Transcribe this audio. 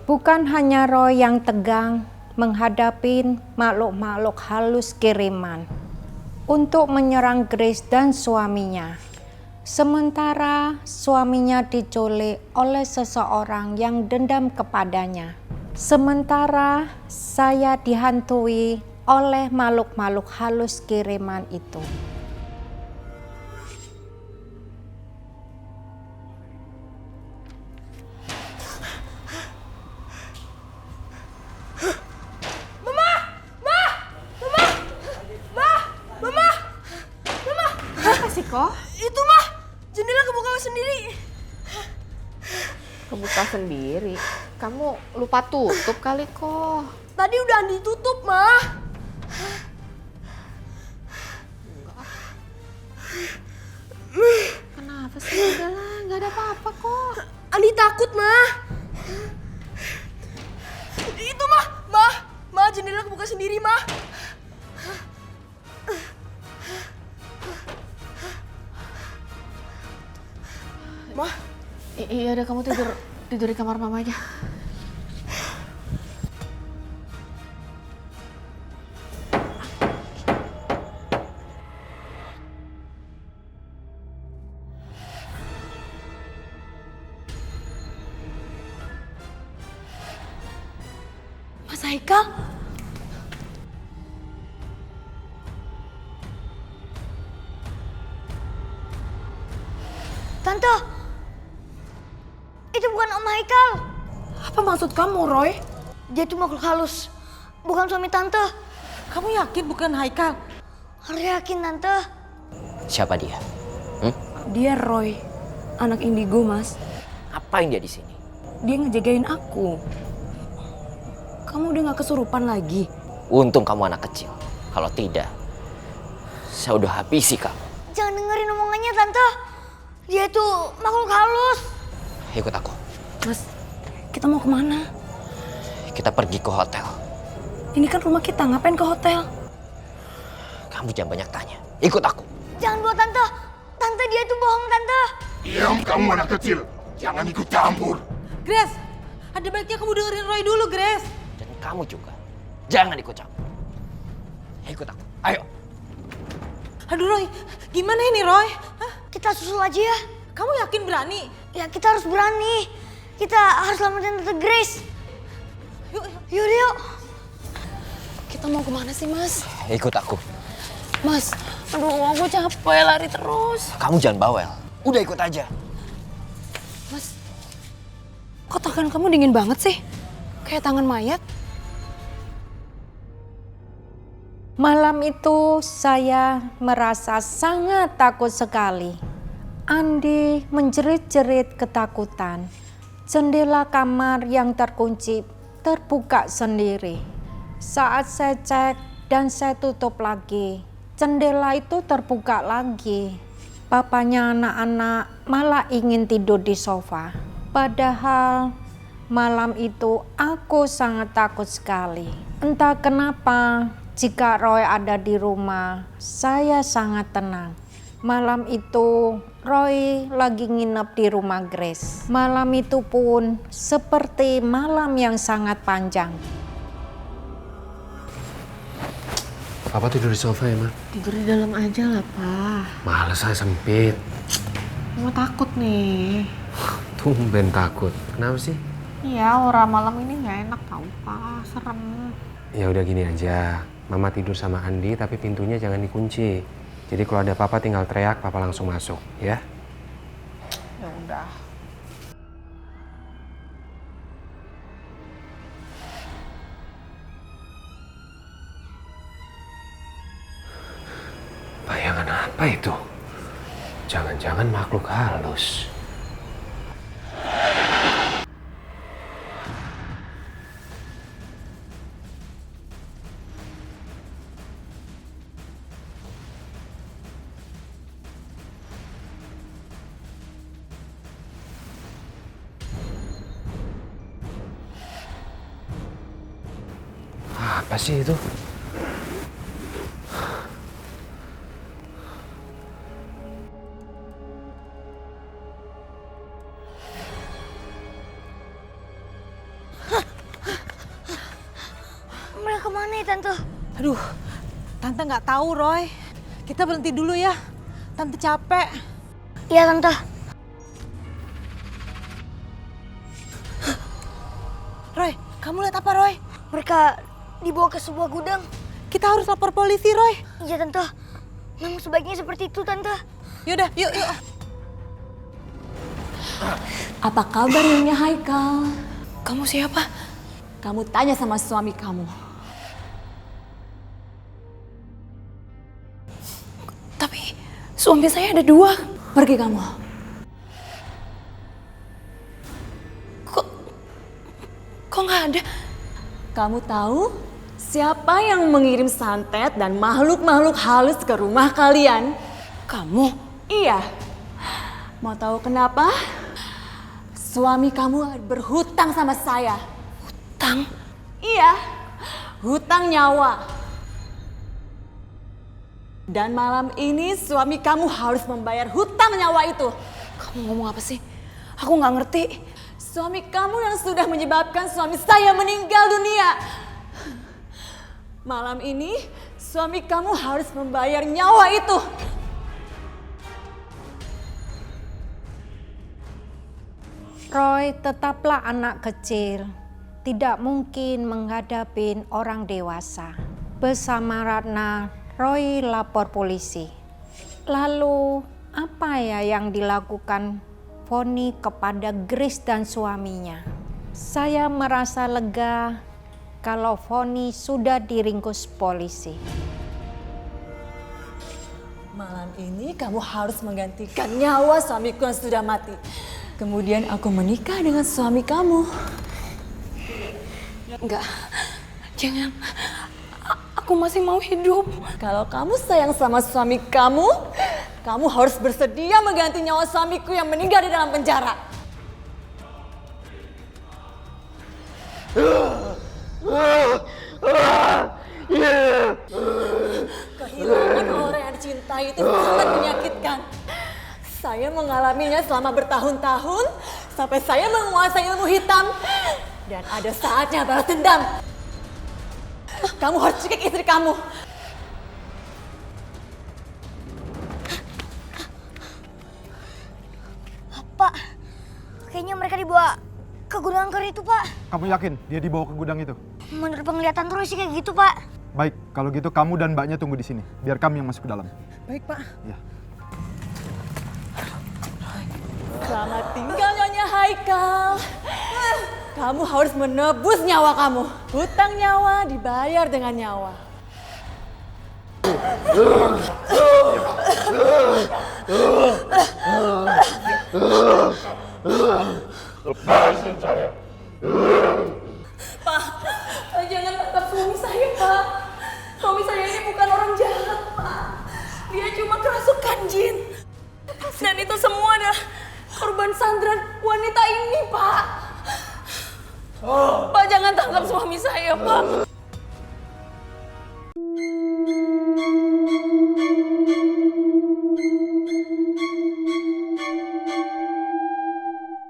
Bukan hanya Roy yang tegang menghadapi makhluk-makhluk halus kiriman untuk menyerang Grace dan suaminya. Sementara suaminya diculik oleh seseorang yang dendam kepadanya. Sementara saya dihantui oleh makhluk-makhluk halus kiriman itu. Kok? Itu mah, jendela kebuka sendiri. Kebuka sendiri? Kamu lupa tutup kali kok. Tadi udah ditutup, mah. Kenapa sih? Udahlah, nggak ada apa-apa kok. Andi takut, mah. Itu mah, jendela kebuka sendiri, mah. Mah, Iya udah kamu tidur di kamar mama aja. Mas Haikal? Tante, itu bukan Om Haikal. Apa maksud kamu, Roy? Dia itu makhluk halus, bukan suami tante. Kamu yakin bukan Haikal? Harus yakin, tante. Siapa dia? Dia Roy, anak indigo, Mas. Ngapain dia di sini? Dia ngejagain aku. Kamu udah gak kesurupan lagi? Untung kamu anak kecil. Kalau tidak, saya udah habisi kamu. Jangan dengerin omongannya, tante. Dia itu makhluk halus. Ikut aku. Mas, kita mau kemana? Kita pergi ke hotel. Ini kan rumah kita, ngapain ke hotel? Kamu jangan banyak tanya. Ikut aku. Jangan buat tante. Tante, dia itu bohong, tante. Diam kamu anak kecil. Jangan ikut campur. Grace, ada baiknya kamu dengerin Roy dulu, Grace. Dan kamu juga. Jangan ikut campur. Ikut aku. Ayo. Aduh Roy, gimana ini Roy? Hah? Kita susul aja ya. Kamu yakin berani? Ya, kita harus berani. Kita harus selamatin Tante Grace. Yuk. Yuk. Kita mau kemana sih, Mas? Ikut aku. Mas, aduh aku capek lari terus. Kamu jangan bawel. Udah ikut aja. Mas, kok tangan kamu dingin banget sih? Kayak tangan mayat. Malam itu saya merasa sangat takut sekali. Andi menjerit-jerit ketakutan. Jendela kamar yang terkunci terbuka sendiri. Saat saya cek dan saya tutup lagi, jendela itu terbuka lagi. Papanya anak-anak malah ingin tidur di sofa. Padahal malam itu aku sangat takut sekali. Entah kenapa, jika Roy ada di rumah, saya sangat tenang. Malam itu Roy lagi nginep di rumah Grace. Malam itu pun seperti malam yang sangat panjang. Papa tidur di sofa ya, Ma? Tidur di dalam aja lah, Pak. Males saya sempit. Mama takut nih. Tumben takut. Kenapa sih? Iya, aura malam ini nggak enak tau, Pak. Serem. Ya udah gini aja. Mama tidur sama Andi tapi pintunya jangan dikunci. Jadi kalau ada papa tinggal teriak, papa langsung masuk, ya? Ya udah. Bayangan apa itu? Jangan-jangan makhluk halus. Apa sih itu? Tante. Aduh, Tante nggak tahu Roy. Kita berhenti dulu ya. Tante capek. Iya, Tante. Roy, kamu lihat apa Roy? Mereka dibawa ke sebuah gudang. Kita harus lapor polisi Roy. Iya, Tante. Memang sebaiknya seperti itu, Tante. Yaudah, yuk. Apa kabar Nyonya Haikal? Kamu siapa? Kamu tanya sama suami kamu. Tapi suami saya ada 2. Pergi kamu. Kok nggak ada? Kamu tahu siapa yang mengirim santet dan makhluk-makhluk halus ke rumah kalian? Kamu? Iya. Mau tahu kenapa? Suami kamu berhutang sama saya. Hutang? Iya, hutang nyawa. Dan malam ini suami kamu harus membayar hutang nyawa itu. Kamu ngomong apa sih? Aku nggak ngerti. Suami kamu yang sudah menyebabkan suami saya meninggal dunia. Malam ini suami kamu harus membayar nyawa itu. Roy tetaplah anak kecil, tidak mungkin menghadapi orang dewasa. Bersama Ratna, Roy lapor polisi. Lalu apa ya yang dilakukan Foni kepada Grace dan suaminya? Saya merasa lega kalau Foni sudah diringkus polisi. Malam ini kamu harus menggantikan nyawa suamiku yang sudah mati. Kemudian aku menikah dengan suami kamu. Enggak, jangan. Aku masih mau hidup. Kalau kamu sayang sama suami kamu, kamu harus bersedia mengganti nyawa suamiku yang meninggal di dalam penjara. Kehilangan orang yang dicintai itu sangat menyakitkan. Saya mengalaminya selama bertahun-tahun sampai saya menguasai ilmu hitam. Dan ada saatnya balas dendam. Kamu harus cekik istri kamu. Pak, kayaknya mereka dibawa ke gudang angker itu, Pak. Kamu yakin dia dibawa ke gudang itu? Menurut penglihatan terus sih kayak gitu, Pak. Baik, kalau gitu kamu dan mbaknya tunggu di sini. Biar kami yang masuk ke dalam. Baik, Pak. Ya. Selamat tinggal Nyonya Haikal. Kamu harus menebus nyawa kamu. Hutang nyawa dibayar dengan nyawa. Lepasin saya. Pak, jangan tangkap suami saya, Pak. Suami saya ini bukan orang jahat, Pak. Dia cuma kerasukan jin. Dan itu semua adalah korban sandran wanita ini, Pak. Pak, jangan tangkap suami saya, Pak.